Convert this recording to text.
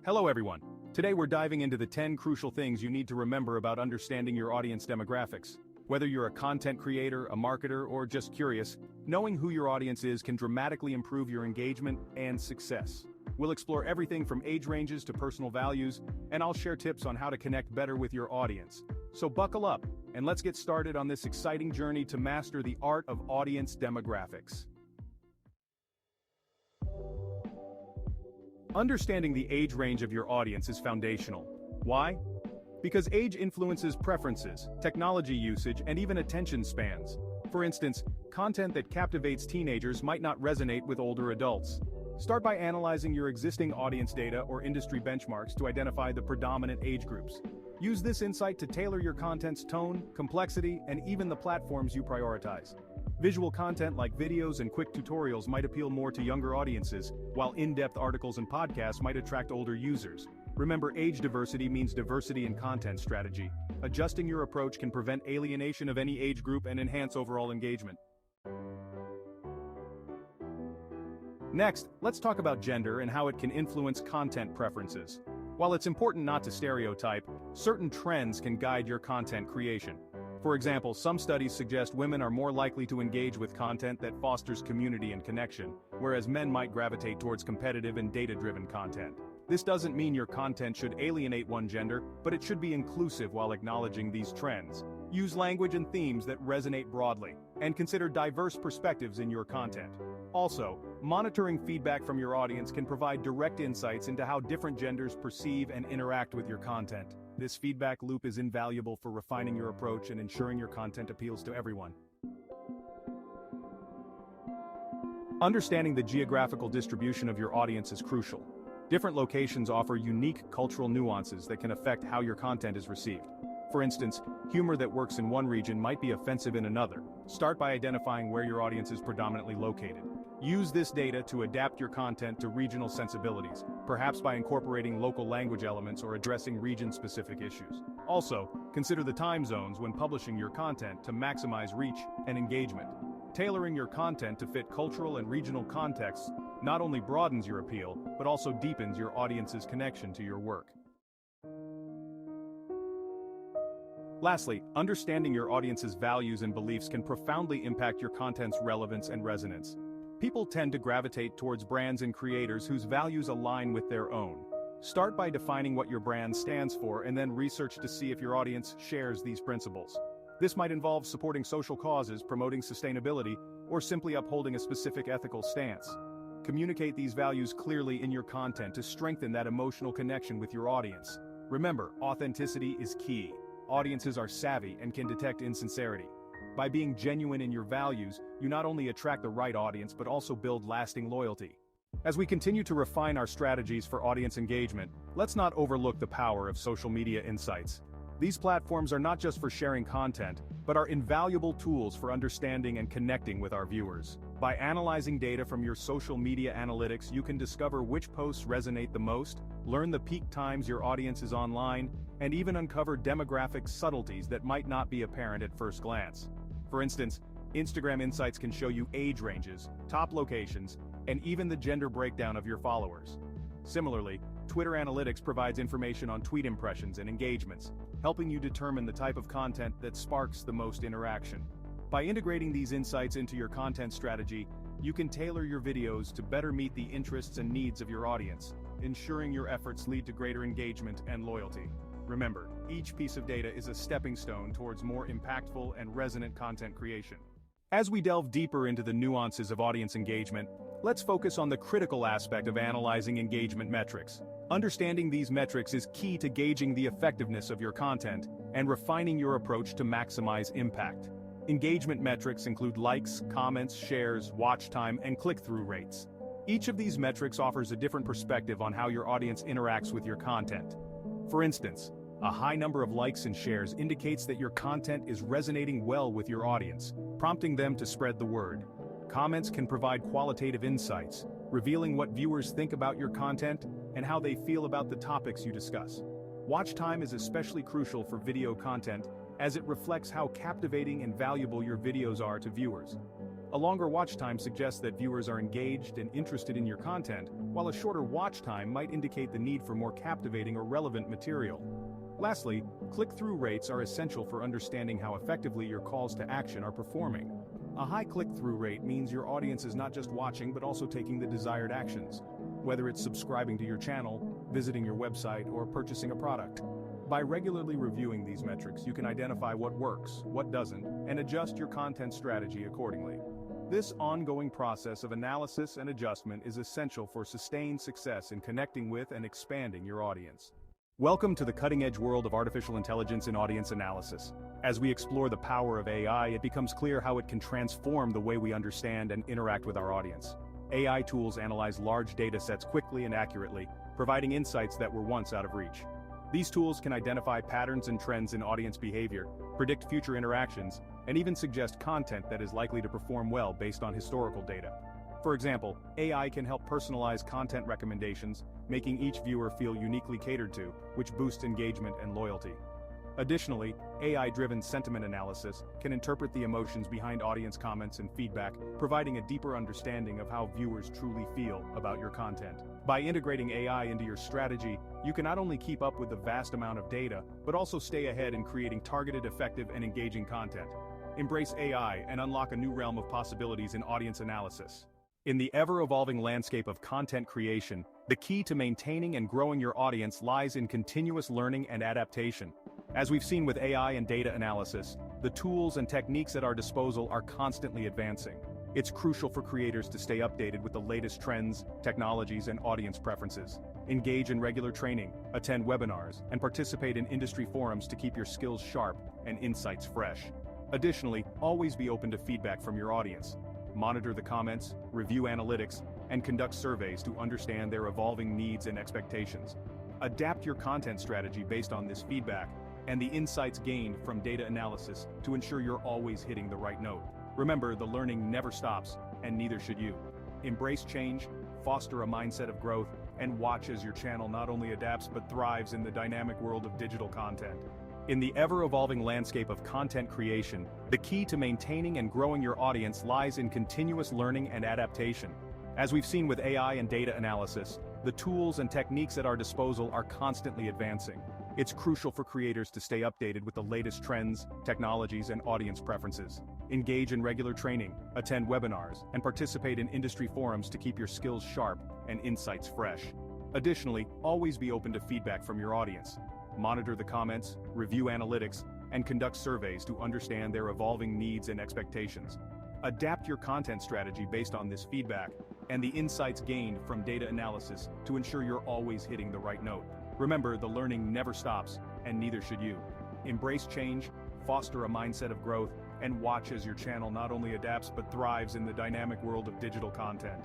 Hello everyone. Today we're diving into the 10 crucial things you need to remember about understanding your audience demographics. Whether you're a content creator, a marketer, or just curious, knowing who your audience is can dramatically improve your engagement and success. We'll explore everything from age ranges to personal values, and I'll share tips on how to connect better with your audience. So buckle up, and let's get started on this exciting journey to master the art of audience demographics. Understanding the age range of your audience is foundational. Why? Because age influences preferences, technology usage, and even attention spans. For instance, content that captivates teenagers might not resonate with older adults. Start by analyzing your existing audience data or industry benchmarks to identify the predominant age groups. Use this insight to tailor your content's tone, complexity, and even the platforms you prioritize. Visual content like videos and quick tutorials might appeal more to younger audiences, while in-depth articles and podcasts might attract older users. Remember, age diversity means diversity in content strategy. Adjusting your approach can prevent alienation of any age group and enhance overall engagement. Next, let's talk about gender and how it can influence content preferences. While it's important not to stereotype, certain trends can guide your content creation. For example, some studies suggest women are more likely to engage with content that fosters community and connection, whereas men might gravitate towards competitive and data-driven content. This doesn't mean your content should alienate one gender, but it should be inclusive while acknowledging these trends. Use language and themes that resonate broadly, and consider diverse perspectives in your content. Also, monitoring feedback from your audience can provide direct insights into how different genders perceive and interact with your content. This feedback loop is invaluable for refining your approach and ensuring your content appeals to everyone. Understanding the geographical distribution of your audience is crucial. Different locations offer unique cultural nuances that can affect how your content is received. For instance, humor that works in one region might be offensive in another. Start by identifying where your audience is predominantly located. Use this data to adapt your content to regional sensibilities, perhaps by incorporating local language elements or addressing region-specific issues. Also, consider the time zones when publishing your content to maximize reach and engagement. Tailoring your content to fit cultural and regional contexts not only broadens your appeal, but also deepens your audience's connection to your work. Lastly, understanding your audience's values and beliefs can profoundly impact your content's relevance and resonance. People tend to gravitate towards brands and creators whose values align with their own. Start by defining what your brand stands for and then research to see if your audience shares these principles. This might involve supporting social causes, promoting sustainability, or simply upholding a specific ethical stance. Communicate these values clearly in your content to strengthen that emotional connection with your audience. Remember, authenticity is key. Audiences are savvy and can detect insincerity. By being genuine in your values, you not only attract the right audience but also build lasting loyalty. As we continue to refine our strategies for audience engagement, let's not overlook the power of social media insights. These platforms are not just for sharing content, but are invaluable tools for understanding and connecting with our viewers. By analyzing data from your social media analytics, you can discover which posts resonate the most, learn the peak times your audience is online, and even uncover demographic subtleties that might not be apparent at first glance. For instance, Instagram Insights can show you age ranges, top locations, and even the gender breakdown of your followers. Similarly, Twitter Analytics provides information on tweet impressions and engagements, helping you determine the type of content that sparks the most interaction. By integrating these insights into your content strategy, you can tailor your videos to better meet the interests and needs of your audience, ensuring your efforts lead to greater engagement and loyalty. Remember, each piece of data is a stepping stone towards more impactful and resonant content creation. As we delve deeper into the nuances of audience engagement, let's focus on the critical aspect of analyzing engagement metrics. Understanding these metrics is key to gauging the effectiveness of your content and refining your approach to maximize impact. Engagement metrics include likes, comments, shares, watch time, and click-through rates. Each of these metrics offers a different perspective on how your audience interacts with your content. For instance, a high number of likes and shares indicates that your content is resonating well with your audience, prompting them to spread the word. Comments can provide qualitative insights, revealing what viewers think about your content and how they feel about the topics you discuss. Watch time is especially crucial for video content, as it reflects how captivating and valuable your videos are to viewers. A longer watch time suggests that viewers are engaged and interested in your content, while a shorter watch time might indicate the need for more captivating or relevant material. Lastly, click-through rates are essential for understanding how effectively your calls to action are performing. A high click-through rate means your audience is not just watching but also taking the desired actions, whether it's subscribing to your channel, visiting your website, or purchasing a product. By regularly reviewing these metrics, you can identify what works, what doesn't, and adjust your content strategy accordingly. This ongoing process of analysis and adjustment is essential for sustained success in connecting with and expanding your audience. Welcome to the cutting-edge world of artificial intelligence in audience analysis. As we explore the power of AI, it becomes clear how it can transform the way we understand and interact with our audience. AI tools analyze large data sets quickly and accurately, providing insights that were once out of reach. These tools can identify patterns and trends in audience behavior, predict future interactions, and even suggest content that is likely to perform well based on historical data. For example, AI can help personalize content recommendations, making each viewer feel uniquely catered to, which boosts engagement and loyalty. Additionally, AI-driven sentiment analysis can interpret the emotions behind audience comments and feedback, providing a deeper understanding of how viewers truly feel about your content. By integrating AI into your strategy, you can not only keep up with the vast amount of data, but also stay ahead in creating targeted, effective, and engaging content. Embrace AI and unlock a new realm of possibilities in audience analysis. In the ever-evolving landscape of content creation, the key to maintaining and growing your audience lies in continuous learning and adaptation. As we've seen with AI and data analysis, the tools and techniques at our disposal are constantly advancing. It's crucial for creators to stay updated with the latest trends, technologies, and audience preferences. Engage in regular training, attend webinars, and participate in industry forums to keep your skills sharp and insights fresh. Additionally, always be open to feedback from your audience. Monitor the comments, review analytics, and conduct surveys to understand their evolving needs and expectations. Adapt your content strategy based on this feedback and the insights gained from data analysis to ensure you're always hitting the right note. Remember, the learning never stops, and neither should you. Embrace change, foster a mindset of growth, and watch as your channel not only adapts but thrives in the dynamic world of digital content. In the ever-evolving landscape of content creation, the key to maintaining and growing your audience lies in continuous learning and adaptation. As we've seen with AI and data analysis, the tools and techniques at our disposal are constantly advancing. It's crucial for creators to stay updated with the latest trends, technologies, and audience preferences. Engage in regular training, attend webinars, and participate in industry forums to keep your skills sharp and insights fresh. Additionally, always be open to feedback from your audience. Monitor the comments, review analytics, and conduct surveys to understand their evolving needs and expectations. Adapt your content strategy based on this feedback and the insights gained from data analysis to ensure you're always hitting the right note. Remember, the learning never stops, and neither should you. Embrace change, foster a mindset of growth, and watch as your channel not only adapts but thrives in the dynamic world of digital content.